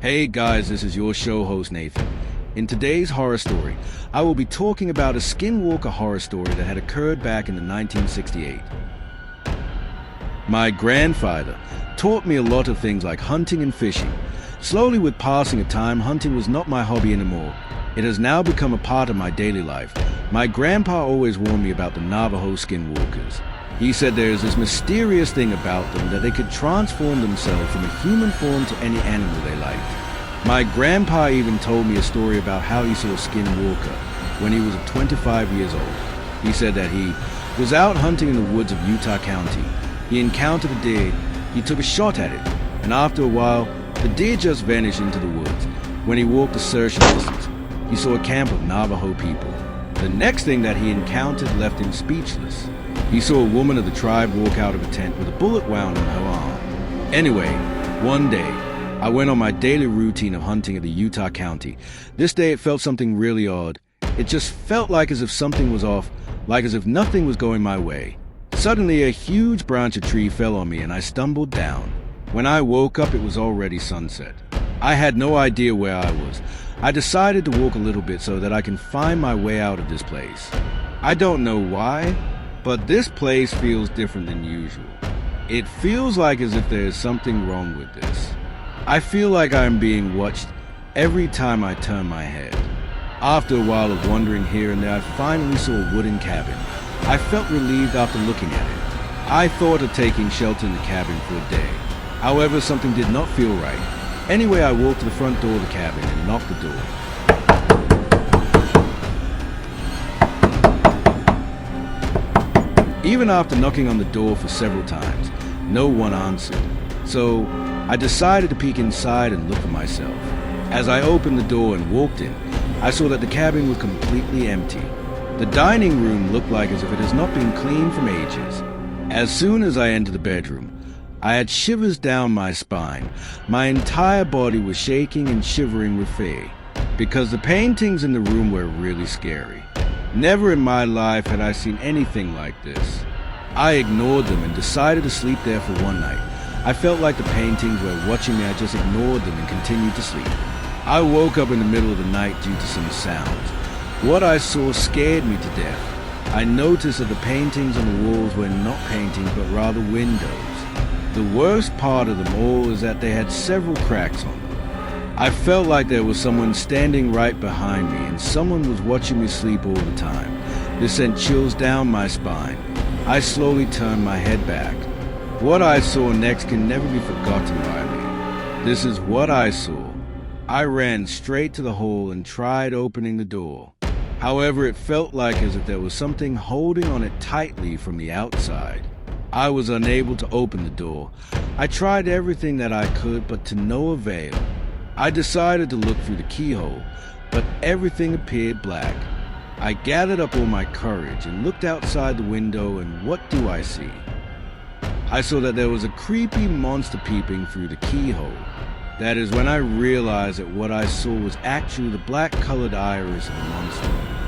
Hey guys, this is your show host Nathan. In today's horror story, I will be talking about a skinwalker horror story that had occurred back in the 1968. My grandfather taught me a lot of things like hunting and fishing. Slowly with passing of time, hunting was not my hobby anymore. It has now become a part of my daily life. My grandpa always warned me about the Navajo skinwalkers. He said there is this mysterious thing about them that they could transform themselves from a human form to any animal they liked. My grandpa even told me a story about how he saw a skinwalker when he was 25 years old. He said that he was out hunting in the woods of Utah County. He encountered a deer, he took a shot at it, and after a while, the deer just vanished into the woods. When he walked a certain distance, he saw a camp of Navajo people. The next thing that he encountered left him speechless. He saw a woman of the tribe walk out of a tent with a bullet wound on her arm. Anyway, one day, I went on my daily routine of hunting in the Utah County. This day it felt something really odd. It just felt like as if something was off, like as if nothing was going my way. Suddenly a huge branch of tree fell on me and I stumbled down. When I woke up, it was already sunset. I had no idea where I was. I decided to walk a little bit so that I can find my way out of this place. I don't know why, but this place feels different than usual. It feels like as if there is something wrong with this. I feel like I am being watched every time I turn my head. After a while of wandering here and there, I finally saw a wooden cabin. I felt relieved after looking at it. I thought of taking shelter in the cabin for a day. However, something did not feel right. Anyway, I walked to the front door of the cabin and knocked the door. Even after knocking on the door for several times, no one answered. So I decided to peek inside and look for myself. As I opened the door and walked in, I saw that the cabin was completely empty. The dining room looked like as if it has not been cleaned from ages. As soon as I entered the bedroom, I had shivers down my spine. My entire body was shaking and shivering with fear, because the paintings in the room were really scary. Never in my life had I seen anything like this. I ignored them and decided to sleep there for one night. I felt like the paintings were watching me. I just ignored them and continued to sleep. I woke up in the middle of the night due to some sounds. What I saw scared me to death. I noticed that the paintings on the walls were not paintings but rather windows. The worst part of them all is that they had several cracks on them. I felt like there was someone standing right behind me and someone was watching me sleep all the time. This sent chills down my spine. I slowly turned my head back. What I saw next can never be forgotten by me. This is what I saw. I ran straight to the hole and tried opening the door. However, it felt like as if there was something holding on it tightly from the outside. I was unable to open the door. I tried everything that I could, but to no avail. I decided to look through the keyhole, but everything appeared black. I gathered up all my courage and looked outside the window, and what do I see? I saw that there was a creepy monster peeping through the keyhole. That is when I realized that what I saw was actually the black-colored iris of the monster.